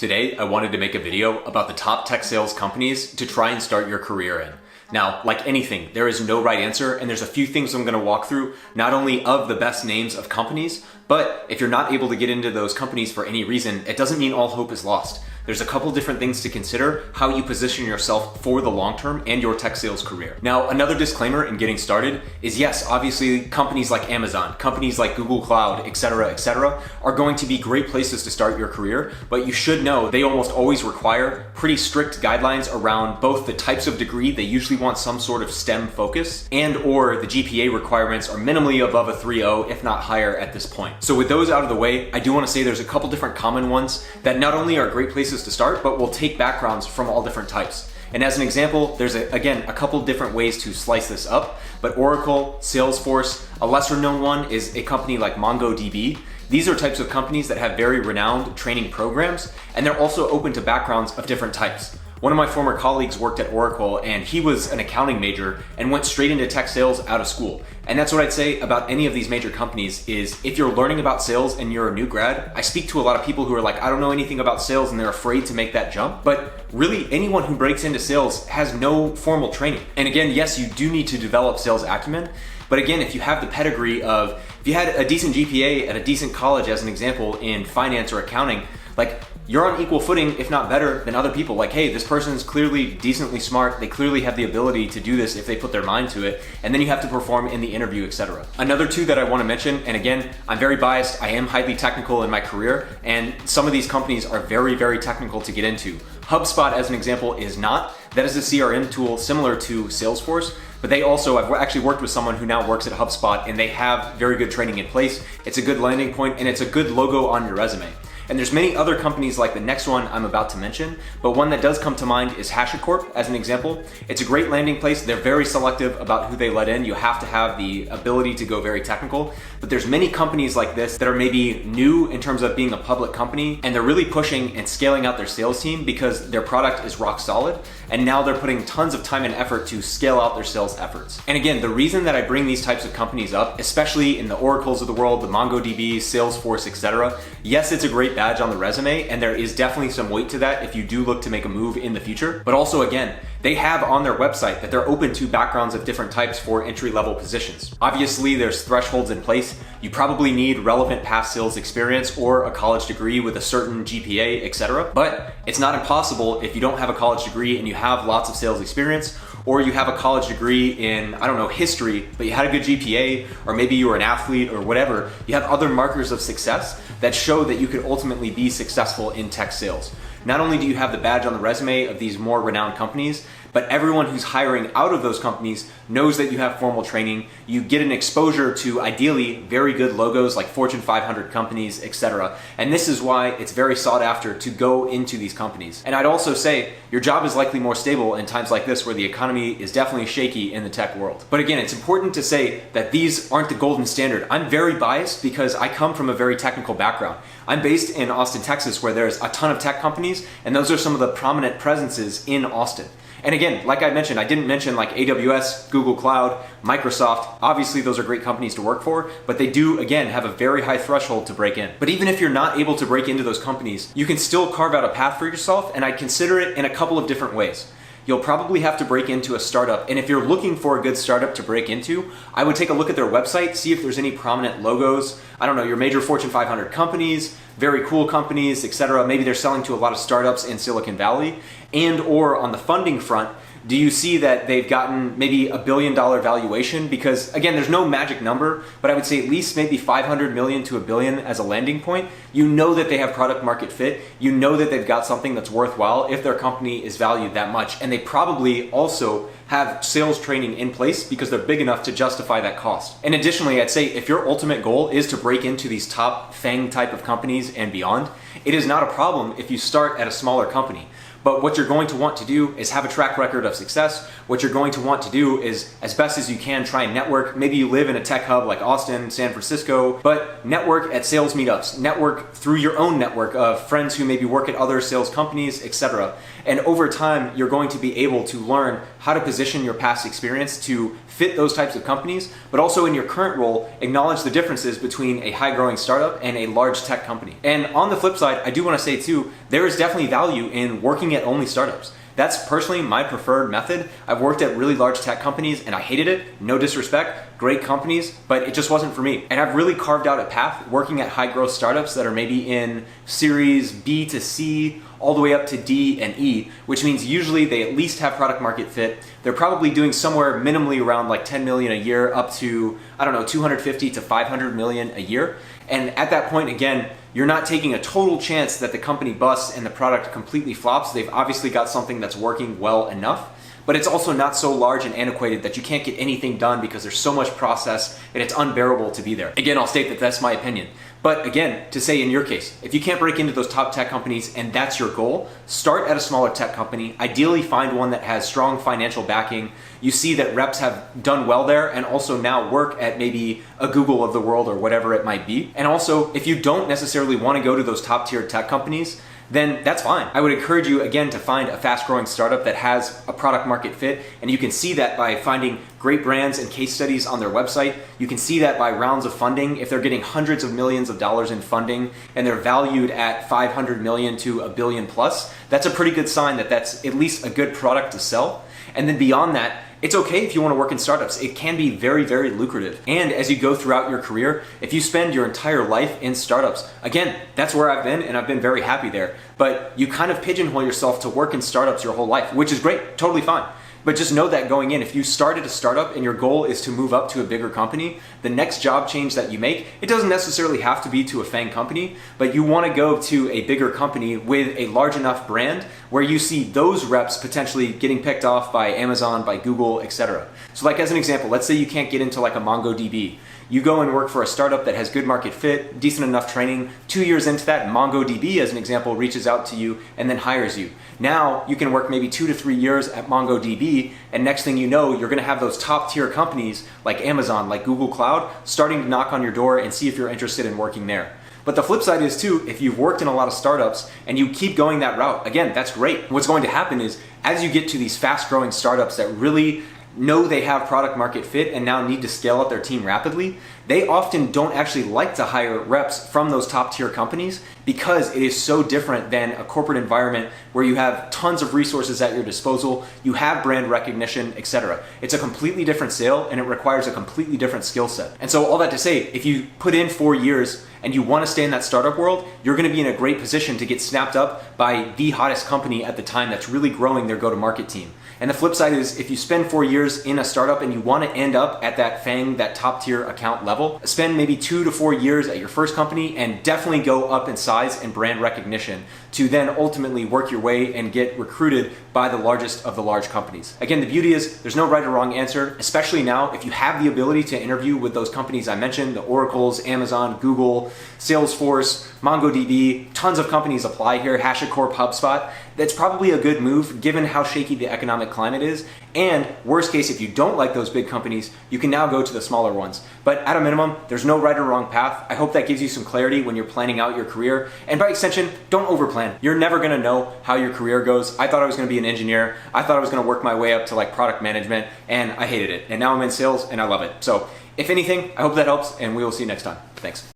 Today, I wanted to make a video about the top tech sales companies to try and start your career in. Now, like anything, there is no right answer, and there's a few things I'm going to walk through, not only of the best names of companies, but if you're not able to get into those companies for any reason, it doesn't mean all hope is lost. There's a couple different things to consider how you position yourself for the long term and your tech sales career. Now, another disclaimer in getting started is yes, obviously companies like Amazon, companies like Google Cloud, etc., are going to be great places to start your career, but you should know they almost always require pretty strict guidelines around both the types of degree. They usually want some sort of STEM focus, and or the GPA requirements are minimally above a 3.0, if not higher at this point. So with those out of the way, I do want to say there's a couple different common ones that not only are great places to start, but will take backgrounds from all different types. And as an example, there's again a couple different ways to slice this up, but Oracle, Salesforce, a lesser known one is a company like MongoDB. These are types of companies that have very renowned training programs, and they're also open to backgrounds of different types. One of my former colleagues worked at Oracle, and he was an accounting major and went straight into tech sales out of school. And that's what I'd say about any of these major companies is if you're learning about sales and you're a new grad, I speak to a lot of people who are like, I don't know anything about sales, and they're afraid to make that jump. But really, anyone who breaks into sales has no formal training. And again, yes, you do need to develop sales acumen. But again, if you have the pedigree of, if you had a decent GPA at a decent college, as an example, in finance or accounting, like, you're on equal footing, if not better, than other people. Like, hey, this person's clearly decently smart. They clearly have the ability to do this if they put their mind to it. And then you have to perform in the interview, etc. Another two that I want to mention, and again, I'm very biased. I am highly technical in my career, and some of these companies are very, very technical to get into. HubSpot, as an example, is not. That is a CRM tool similar to Salesforce, but they also, I've actually worked with someone who now works at HubSpot, and they have very good training in place. It's a good landing point, and it's a good logo on your resume. And there's many other companies like the next one I'm about to mention, but one that does come to mind is HashiCorp as an example. It's a great landing place. They're very selective about who they let in. You have to have the ability to go very technical, but there's many companies like this that are maybe new in terms of being a public company, and they're really pushing and scaling out their sales team because their product is rock solid, and now they're putting tons of time and effort to scale out their sales efforts. And again, the reason that I bring these types of companies up, especially in the Oracles of the world, the MongoDB, Salesforce, etc., yes, it's a great badge on the resume, and there is definitely some weight to that if you do look to make a move in the future. But also, again, they have on their website that they're open to backgrounds of different types for entry-level positions. Obviously, there's thresholds in place. You probably need relevant past sales experience or a college degree with a certain GPA, etc. But it's not impossible if you don't have a college degree and you have lots of sales experience, or you have a college degree in, I don't know, history, but you had a good GPA, or maybe you were an athlete or whatever. You have other markers of success that show that you could ultimately be successful in tech sales. Not only do you have the badge on the resume of these more renowned companies, but everyone who's hiring out of those companies knows that you have formal training. You get an exposure to ideally very good logos like Fortune 500 companies, etc. And this is why it's very sought after to go into these companies. And I'd also say your job is likely more stable in times like this where the economy is definitely shaky in the tech world. But again, it's important to say that these aren't the golden standard. I'm very biased because I come from a very technical background. I'm based in Austin, Texas, where there's a ton of tech companies, and those are some of the prominent presences in Austin. And again, like I mentioned, I didn't mention like AWS, Google Cloud, Microsoft. Obviously, those are great companies to work for, but they do, again, have a very high threshold to break in. But even if you're not able to break into those companies, you can still carve out a path for yourself, and I'd consider it in a couple of different ways. You'll probably have to break into a startup. And if you're looking for a good startup to break into, I would take a look at their website, see if there's any prominent logos. I don't know, your major Fortune 500 companies, very cool companies, etc. Maybe they're selling to a lot of startups in Silicon Valley. And or on the funding front, do you see that they've gotten maybe $1 billion valuation? Because again, there's no magic number, but I would say at least maybe 500 million to $1 billion as a landing point. You know that they have product market fit. You know that they've got something that's worthwhile if their company is valued that much. And they probably also have sales training in place because they're big enough to justify that cost. And additionally, I'd say if your ultimate goal is to break into these top FANG type of companies and beyond, it is not a problem if you start at a smaller company. But what you're going to want to do is have a track record of success. What you're going to want to do is, as best as you can, try and network. Maybe you live in a tech hub like Austin, San Francisco, but network at sales meetups, network through your own network of friends who maybe work at other sales companies, etc. And over time, you're going to be able to learn how to position your past experience to fit those types of companies, but also in your current role, acknowledge the differences between a high growing startup and a large tech company. And on the flip side, I do want to say too, there is definitely value in working at only startups. That's personally my preferred method. I've worked at really large tech companies and I hated it. No disrespect, great companies, but it just wasn't for me. And I've really carved out a path working at high growth startups that are maybe in series B to C, all the way up to D and E, which means usually they at least have product market fit. They're probably doing somewhere minimally around like 10 million a year up to, I don't know, 250 to 500 million a year. And at that point, again, you're not taking a total chance that the company busts and the product completely flops. They've obviously got something that's working well enough, but it's also not so large and antiquated that you can't get anything done because there's so much process and it's unbearable to be there. Again, I'll state that that's my opinion. But again, to say in your case, if you can't break into those top tech companies and that's your goal, start at a smaller tech company. Ideally find one that has strong financial backing. You see that reps have done well there and also now work at maybe a Google of the world or whatever it might be. And also, if you don't necessarily want to go to those top tier tech companies, then that's fine. I would encourage you again to find a fast growing startup that has a product market fit, and you can see that by finding great brands and case studies on their website. You can see that by rounds of funding. If they're getting hundreds of millions of dollars in funding and they're valued at 500 million to $1 billion plus, that's a pretty good sign that that's at least a good product to sell. And then beyond that, it's okay if you want to work in startups. It can be very, very lucrative. And as you go throughout your career, if you spend your entire life in startups, again, that's where I've been and I've been very happy there. But you kind of pigeonhole yourself to work in startups your whole life, which is great, totally fine. But just know that going in, if you started a startup and your goal is to move up to a bigger company, the next job change that you make, it doesn't necessarily have to be to a FAANG company, but you want to go to a bigger company with a large enough brand where you see those reps potentially getting picked off by Amazon, by Google, etc. So like as an example, let's say you can't get into like a MongoDB. You go and work for a startup that has good market fit, decent enough training. 2 years into that, MongoDB, as an example, reaches out to you and then hires you. Now you can work maybe 2 to 3 years at MongoDB, and next thing you know, you're gonna have those top tier companies like Amazon, like Google Cloud, starting to knock on your door and see if you're interested in working there. But the flip side is too, if you've worked in a lot of startups and you keep going that route, again, that's great. What's going to happen is as you get to these fast growing startups that really know they have product market fit and now need to scale up their team rapidly, they often don't actually like to hire reps from those top tier companies because it is so different than a corporate environment where you have tons of resources at your disposal, you have brand recognition, etc. It's a completely different sale and it requires a completely different skill set. And so all that to say, if you put in 4 years and you want to stay in that startup world, you're going to be in a great position to get snapped up by the hottest company at the time that's really growing their go-to-market team. And the flip side is if you spend 4 years in a startup and you want to end up at that FAANG, that top tier account level, spend maybe 2 to 4 years at your first company and definitely go up in size and brand recognition to then ultimately work your way and get recruited by the largest of the large companies. Again, the beauty is there's no right or wrong answer, especially now if you have the ability to interview with those companies I mentioned, the Oracles, Amazon, Google, Salesforce, MongoDB, tons of companies apply here, HashiCorp, HubSpot. That's probably a good move given how shaky the economic climate is. And worst case, if you don't like those big companies, you can now go to the smaller ones. But at a minimum, there's no right or wrong path. I hope that gives you some clarity when you're planning out your career. And by extension, don't overplan. You're never gonna know how your career goes. I thought I was gonna be an engineer. I thought I was gonna work my way up to like product management, and I hated it. And now I'm in sales and I love it. So if anything, I hope that helps, and we will see you next time. Thanks.